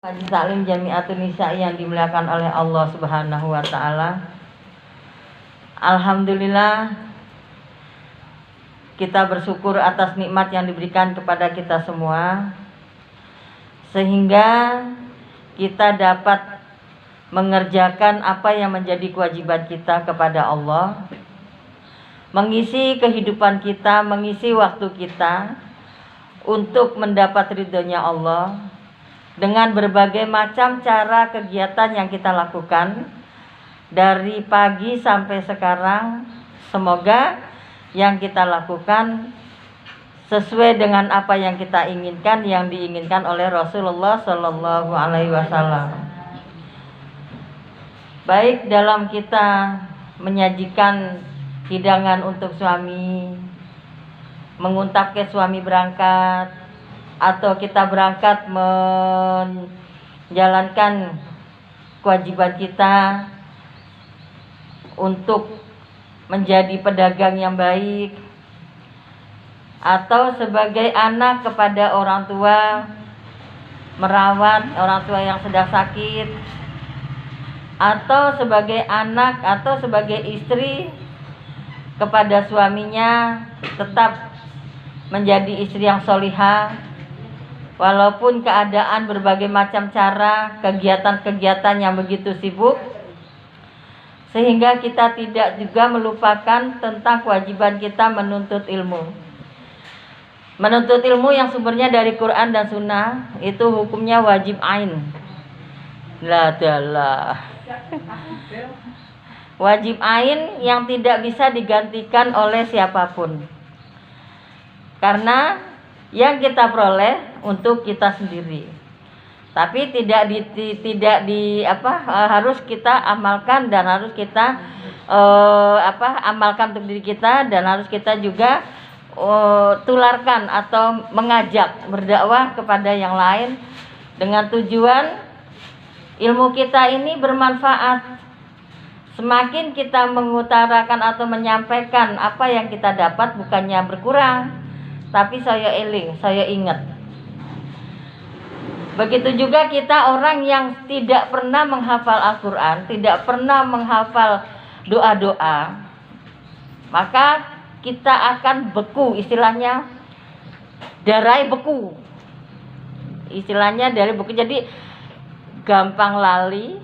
Majelis Taklim Jamiatun Nisa yang dimuliakan oleh Allah Subhanahu wa taala. Alhamdulillah, kita bersyukur atas nikmat yang diberikan kepada kita semua, sehingga kita dapat mengerjakan apa yang menjadi kewajiban kita kepada Allah, mengisi kehidupan kita, mengisi waktu kita untuk mendapat ridhonya Allah dengan berbagai macam cara kegiatan yang kita lakukan dari pagi sampai sekarang. Semoga yang kita lakukan sesuai dengan apa yang kita inginkan, yang diinginkan oleh Rasulullah Shallallahu Alaihi Wasallam. Baik dalam kita menyajikan hidangan untuk suami, menguntak ke suami berangkat, atau kita berangkat menjalankan kewajiban kita untuk menjadi pedagang yang baik, atau sebagai anak kepada orang tua, merawat orang tua yang sedang sakit, atau sebagai anak atau sebagai istri kepada suaminya tetap menjadi istri yang solihah, walaupun keadaan berbagai macam cara, kegiatan-kegiatan yang begitu sibuk, sehingga kita tidak juga melupakan tentang kewajiban kita menuntut ilmu. Menuntut ilmu yang sumbernya dari Quran dan Sunnah, itu hukumnya wajib ain. La adalah wajib ain yang tidak bisa digantikan oleh siapapun, karena yang kita peroleh untuk kita sendiri, tapi harus kita amalkan, dan harus kita amalkan untuk diri kita, dan harus kita juga tularkan atau mengajak berdakwah kepada yang lain dengan tujuan ilmu kita ini bermanfaat. Semakin kita mengutarakan atau menyampaikan apa yang kita dapat, bukannya berkurang, tapi saya ingat. Begitu juga kita orang yang tidak pernah menghafal Al-Quran, tidak pernah menghafal doa-doa, maka kita akan beku, istilahnya darai beku. Istilahnya dari beku, jadi gampang lali,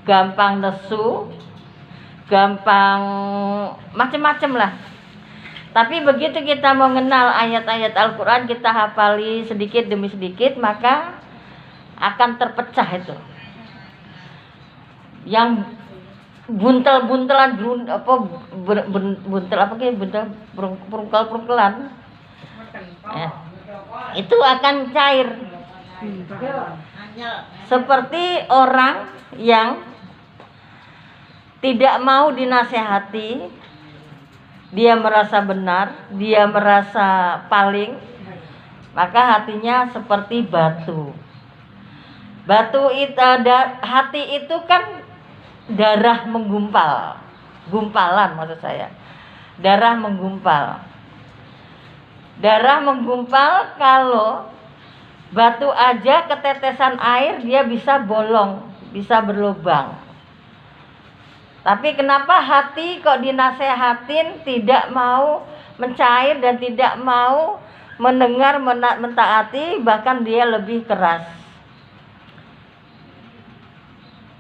gampang nesu, gampang macam-macam lah. Tapi begitu kita mengenal ayat-ayat Al-Quran, kita hafali sedikit demi sedikit, maka akan terpecah itu. Yang buntel-buntelan, perungkel-perungkelan, itu akan cair. Seperti orang yang tidak mau dinasehati, dia merasa benar, dia merasa paling, maka hatinya seperti batu. Hati itu kan darah menggumpal, gumpalan maksud saya. Darah menggumpal. Darah menggumpal, kalau batu aja ketetesan air dia bisa bolong, bisa berlubang. Tapi kenapa hati kok dinasehatin tidak mau mencair dan tidak mau mendengar, mentaati, bahkan dia lebih keras.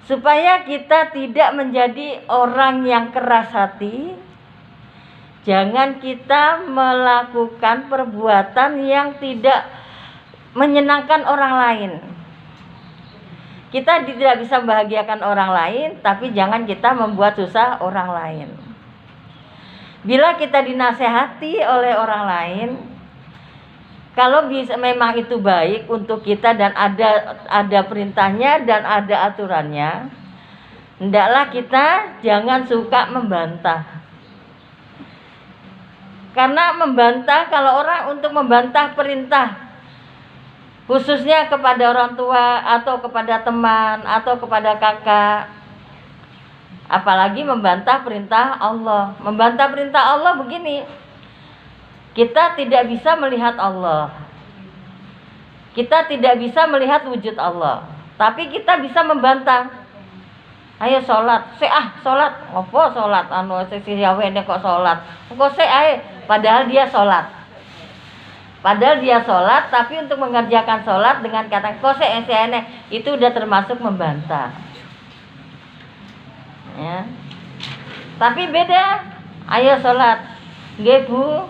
Supaya kita tidak menjadi orang yang keras hati, jangan kita melakukan perbuatan yang tidak menyenangkan orang lain. Kita tidak bisa membahagiakan orang lain, tapi jangan kita membuat susah orang lain. Bila kita dinasehati oleh orang lain, kalau bisa memang itu baik untuk kita dan ada perintahnya dan ada aturannya, hendaklah kita jangan suka membantah. Karena membantah, kalau orang untuk membantah perintah, khususnya kepada orang tua atau kepada teman atau kepada kakak, apalagi membantah perintah Allah. Membantah perintah Allah begini, kita tidak bisa melihat Allah, Kita tidak bisa melihat wujud Allah, tapi kita bisa membantah. Ayo sholat, sholat, apa sholat? Anu sesiawene kok sholat? Kok padahal dia sholat. Padahal dia sholat, tapi untuk mengerjakan sholat dengan kata kok itu udah termasuk membantah. Ya. Tapi beda. Ayo sholat, nggih Bu,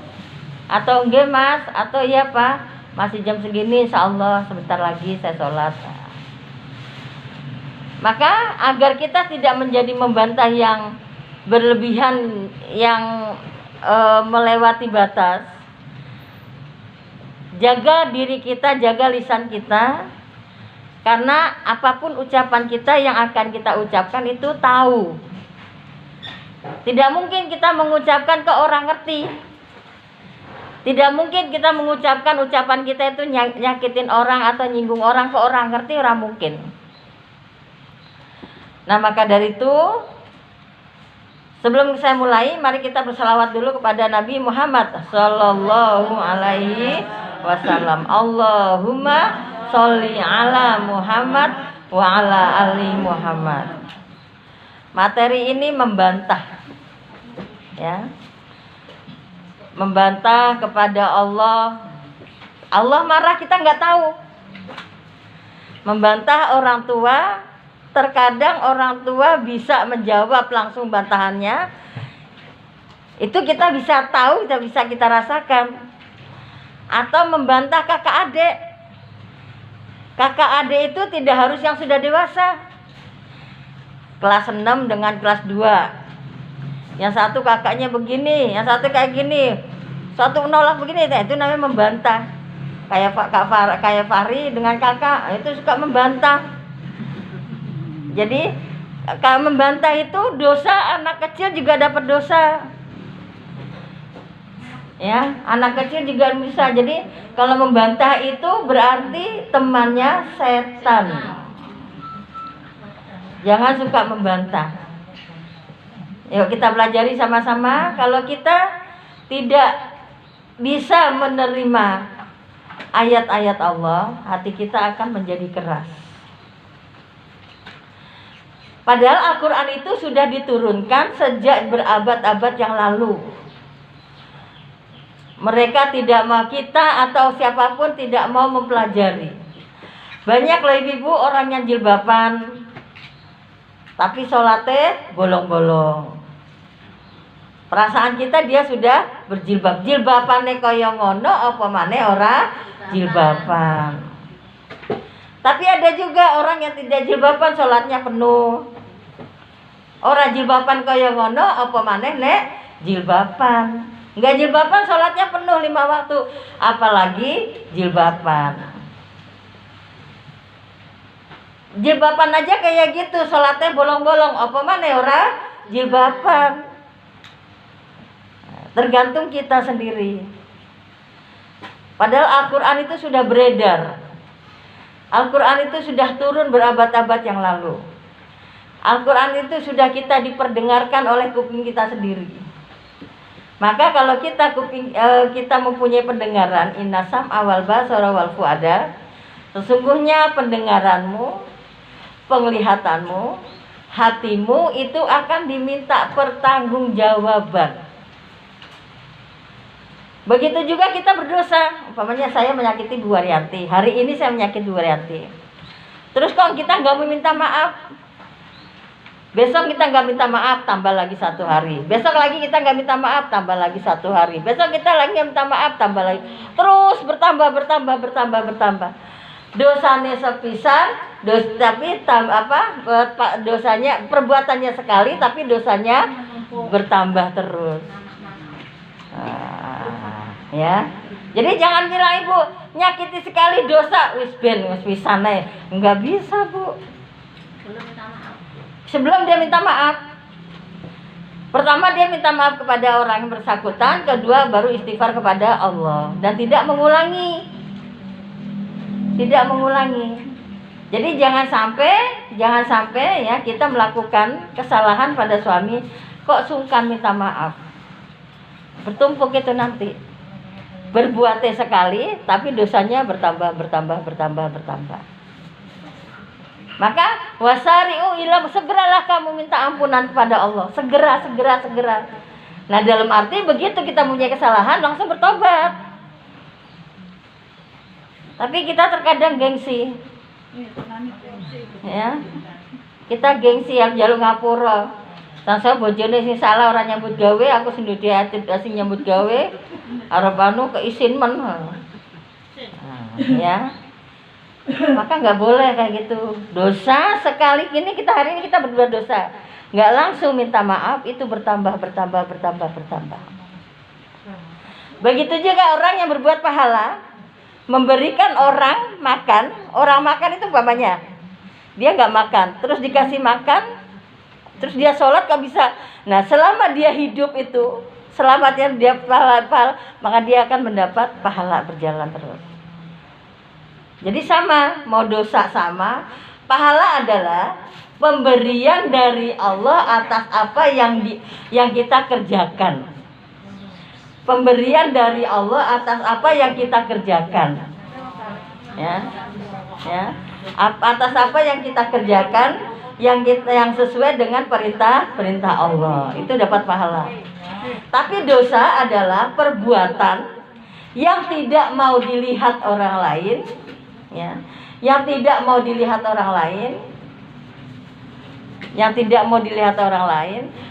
atau nggih Mas, atau iya Pak. Masih jam segini, insya Allah sebentar lagi saya sholat. Maka agar kita tidak menjadi membantah yang berlebihan, yang melewati batas, jaga diri kita, jaga lisan kita, karena apapun ucapan kita yang akan kita ucapkan itu tahu. Tidak mungkin kita mengucapkan ke orang ngerti. Tidak mungkin kita mengucapkan ucapan kita itu nyakitin orang atau nyinggung orang ke orang ngerti, orang mungkin. Nah, maka dari itu sebelum saya mulai, mari kita berselawat dulu kepada Nabi Muhammad sallallahu alaihi wasallam. Allahumma sholli ala Muhammad wa ala ali Muhammad. Materi ini membantah, ya. Membantah kepada Allah. Allah marah, kita nggak tahu. Membantah orang tua, terkadang orang tua bisa menjawab langsung bantahannya. Itu kita bisa tahu, bisa kita rasakan. Atau membantah kakak adik. Kakak adik itu tidak harus yang sudah dewasa. Kelas 6 dengan kelas 2. Yang satu kakaknya begini, yang satu kayak gini, satu menolak begini, itu namanya membantah. Kayak Fahri dengan kakak itu suka membantah. Jadi kalau membantah itu dosa, anak kecil juga dapat dosa. Ya, anak kecil juga bisa. Jadi kalau membantah itu berarti temannya setan. Jangan suka membantah. Yuk kita pelajari sama-sama. Kalau kita tidak bisa menerima ayat-ayat Allah, hati kita akan menjadi keras. Padahal Al-Quran itu sudah diturunkan sejak berabad-abad yang lalu. Mereka tidak mau, kita atau siapapun tidak mau mempelajari. Banyak loh ibu orang yang jilbaban, tapi sholatnya bolong-bolong. Perasaan kita dia sudah berjilbab. Jilbabane kaya ngono apa maneh ora jilbaban. Tapi ada juga orang yang tidak jilbaban sholatnya penuh. Ora jilbaban kaya ngono apa maneh nek jilbaban. Enggak jilbaban sholatnya penuh 5 waktu, apalagi jilbaban. Jilbaban aja kayak gitu, sholatnya bolong-bolong, apa maneh ora jilbaban. Tergantung kita sendiri. Padahal Al-Quran itu sudah beredar. Al-Quran itu sudah turun berabad-abad yang lalu. Al-Quran itu sudah kita diperdengarkan oleh kuping kita sendiri. Maka kalau kita mempunyai pendengaran, innasam awal basara wal fuada, sesungguhnya pendengaranmu, penglihatanmu, hatimu itu akan diminta pertanggungjawaban. Begitu juga kita berdosa. Umpamanya saya menyakiti Bu Waryanti, hari ini saya menyakiti Bu Waryanti. Terus kalau kita nggak meminta maaf, besok kita nggak minta maaf, tambah lagi 1 hari. Besok lagi kita nggak minta maaf, tambah lagi 1 hari. Besok kita lagi nggak minta maaf, tambah lagi. Terus bertambah. Dosanya sepisan, tapi dosanya, perbuatannya sekali, tapi dosanya bertambah terus. Ya, jadi jangan bilang ibu nyakiti sekali dosa wis pisane, nggak bisa Bu. Sebelum dia minta maaf, pertama dia minta maaf kepada orang yang bersangkutan, kedua baru istighfar kepada Allah dan tidak mengulangi. Jadi jangan sampai ya kita melakukan kesalahan pada suami kok sungkan minta maaf. Bertumpuk itu nanti. berbuatnya sekali, tapi dosanya bertambah. Maka wasari'u ila, segeralah kamu minta ampunan kepada Allah. Segera. Nah, dalam arti begitu kita punya kesalahan langsung bertobat. Tapi kita terkadang gengsi. Ya. Kita gengsi yang jaluk ngapura. Saya bojone sing salah orang nyambut gawe, aku sing ndek ati sing nyambut gawe. Arep anu keisin men. Ya. Maka nggak boleh kayak gitu. Dosa sekali ini hari ini kita berdua dosa, nggak langsung minta maaf, itu bertambah. Begitu juga orang yang berbuat pahala, memberikan orang makan itu umpamanya dia nggak makan, terus dikasih makan, terus dia sholat nggak bisa. Nah, selama dia hidup itu, selamatnya dia pahala, maka dia akan mendapat pahala berjalan terus. Jadi sama, mau dosa sama, pahala adalah pemberian dari Allah atas apa yang kita kerjakan. Pemberian dari Allah atas apa yang kita kerjakan. Ya. Atas apa yang kita kerjakan, yang sesuai dengan perintah Allah, itu dapat pahala. Tapi dosa adalah perbuatan yang tidak mau dilihat orang lain, ya, yang tidak mau dilihat orang lain,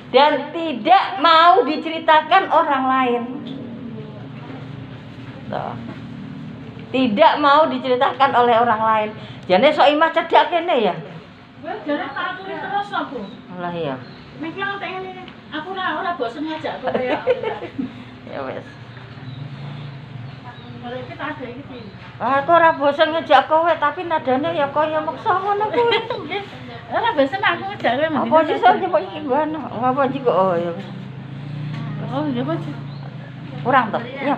dan tidak mau diceritakan orang lain. Tuh. Tidak mau diceritakan oleh orang lain. Jane sok imah cedak kene ya. Wes jare tak aturi terus aku. Lah iya. Nek yang tak ngene, aku ora bosen ngajak kowe ya. Ya wes. Mereka tak ada iki. Aku ora bosen ngejak kowe, tapi nadane ya kaya meksa ngono kuwi. Ora bosen aku ngejak kowe. Apa sih sok nyebut iki ngono? Ngapa iki kok oh ya. Oh, ya Pak. Kurang toh? Ya.